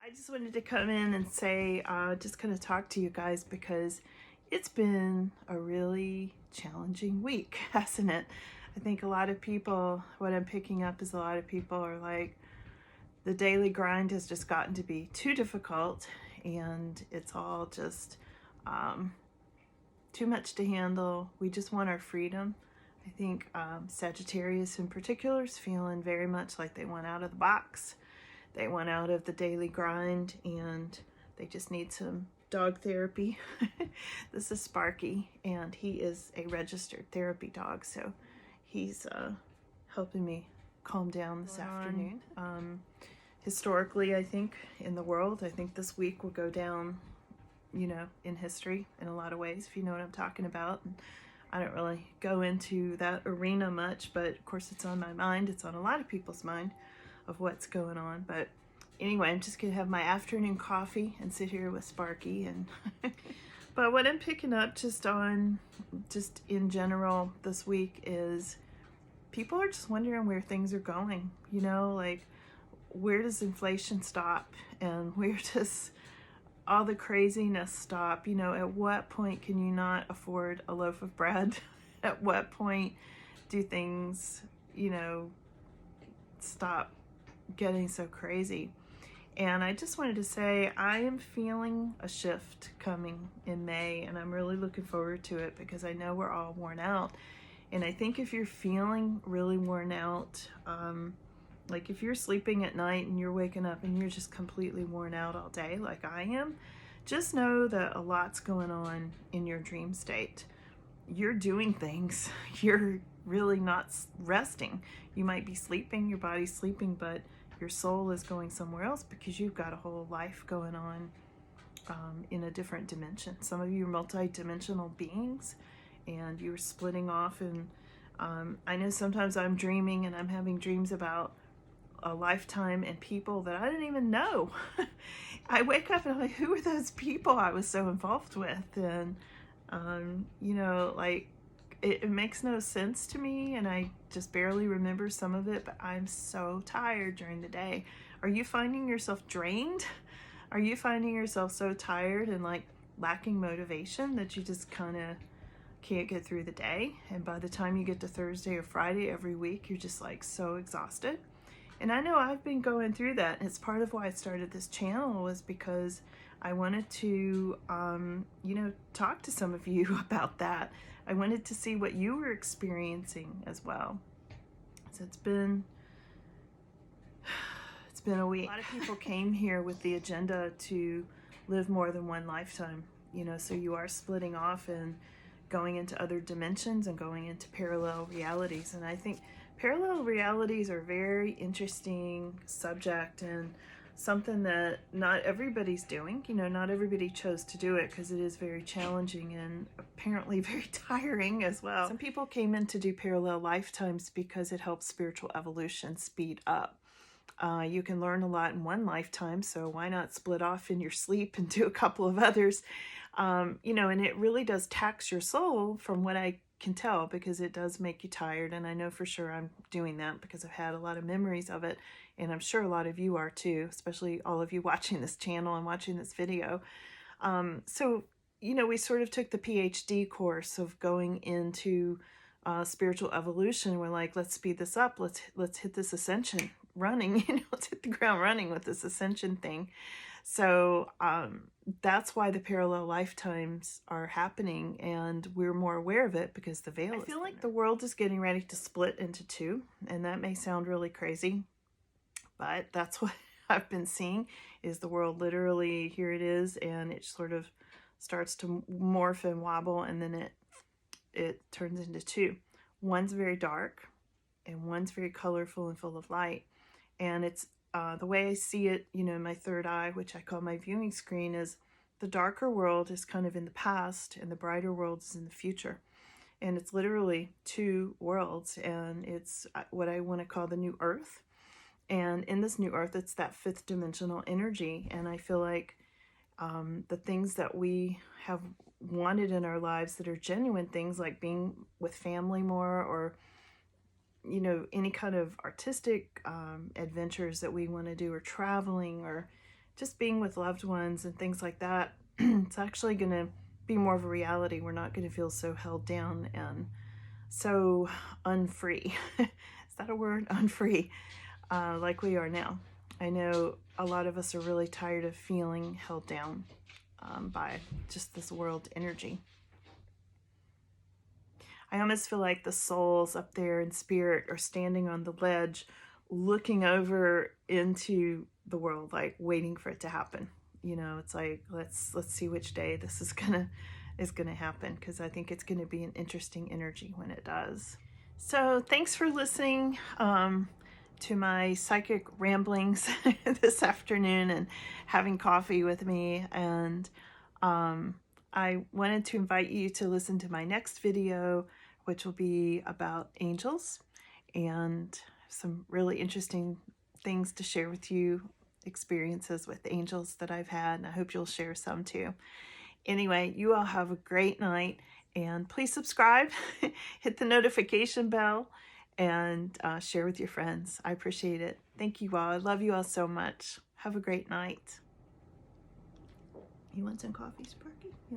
I just wanted to come in and say, just kind of talk to you guys because it's been a really challenging week, hasn't it? I think a lot of people, what I'm picking up is a lot of people are like, the daily grind has just gotten to be too difficult and it's all just too much to handle. We just want our freedom. I think Sagittarius in particular is feeling very much like they want out of the box. They want out of the daily grind and they just need some dog therapy. This is Sparky and he is a registered therapy dog, so he's helping me calm down this afternoon. Historically, I think in the world, I think this week will go down, in history in a lot of ways, if you know what I'm talking about. And I don't really go into that arena much, but of course it's on my mind. It's on a lot of people's mind of what's going on. But anyway, I'm just gonna have my afternoon coffee and sit here with Sparky. And but what I'm picking up just in general this week is people are just wondering where things are going. Like, where does inflation stop and where does all the craziness stop? At what point can you not afford a loaf of bread? At what point do things, stop getting so crazy? And I just wanted to say I am feeling a shift coming in May, and I'm really looking forward to it because I know we're all worn out. And I think if you're feeling really worn out, like if you're sleeping at night and you're waking up and you're just completely worn out all day like I am, just know that a lot's going on in your dream state. You're doing things. You're really not resting. You might be sleeping, your body's sleeping, but your soul is going somewhere else because you've got a whole life going on in a different dimension. Some of you are multi-dimensional beings and you're splitting off. And I know sometimes I'm dreaming and I'm having dreams about a lifetime and people that I didn't even know. I wake up and I'm like, who are those people I was so involved with? And like it makes no sense to me, and I just barely remember some of it, but I'm so tired during the day. Are you finding yourself drained? Are you finding yourself so tired and like lacking motivation that you just kind of can't get through the day? And by the time you get to Thursday or Friday every week, you're just like so exhausted. And I know I've been going through that. And it's part of why I started this channel, was because I wanted to, talk to some of you about that. I wanted to see what you were experiencing as well. So it's been a week. A lot of people came here with the agenda to live more than one lifetime, so you are splitting off and going into other dimensions and going into parallel realities. And I think parallel realities are a very interesting subject and something that not everybody's doing. Not everybody chose to do it because it is very challenging and apparently very tiring as well. Some people came in to do parallel lifetimes because it helps spiritual evolution speed up. You can learn a lot in one lifetime, so why not split off in your sleep and do a couple of others? And it really does tax your soul from what I can tell, because it does make you tired. And I know for sure I'm doing that because I've had a lot of memories of it. And I'm sure a lot of you are too, especially all of you watching this channel and watching this video. So, we sort of took the PhD course of going into spiritual evolution. We're like, let's speed this up. Let's hit this ascension running, let's hit the ground running with this ascension thing. So that's why the parallel lifetimes are happening, and we're more aware of it because the veil is thinner. I feel like the world is getting ready to split into two, and that may sound really crazy, but that's what I've been seeing, is the world literally, here it is, and it sort of starts to morph and wobble, and then it turns into two. One's very dark, and one's very colorful and full of light. And it's the way I see it, my third eye, which I call my viewing screen, is the darker world is kind of in the past and the brighter world is in the future. And it's literally two worlds, and it's what I want to call the new earth. And in this new earth, it's that fifth dimensional energy. And I feel like the things that we have wanted in our lives that are genuine things, like being with family more, or any kind of artistic adventures that we want to do, or traveling, or just being with loved ones and things like that, it's actually going to be more of a reality. We're not going to feel so held down and so unfree. Is that a word? Unfree, like we are now. I know a lot of us are really tired of feeling held down by just this world energy. I almost feel like the souls up there in spirit are standing on the ledge, looking over into the world, like waiting for it to happen. You know, it's like, let's see which day this is gonna happen, because I think it's gonna be an interesting energy when it does. So thanks for listening to my psychic ramblings this afternoon and having coffee with me. And I wanted to invite you to listen to my next video, which will be about angels and some really interesting things to share with you, experiences with angels that I've had, and I hope you'll share some too. Anyway, you all have a great night, and please subscribe, hit the notification bell, and share with your friends. I appreciate it. Thank you all. I love you all so much. Have a great night. You want some coffee, Sparky? You want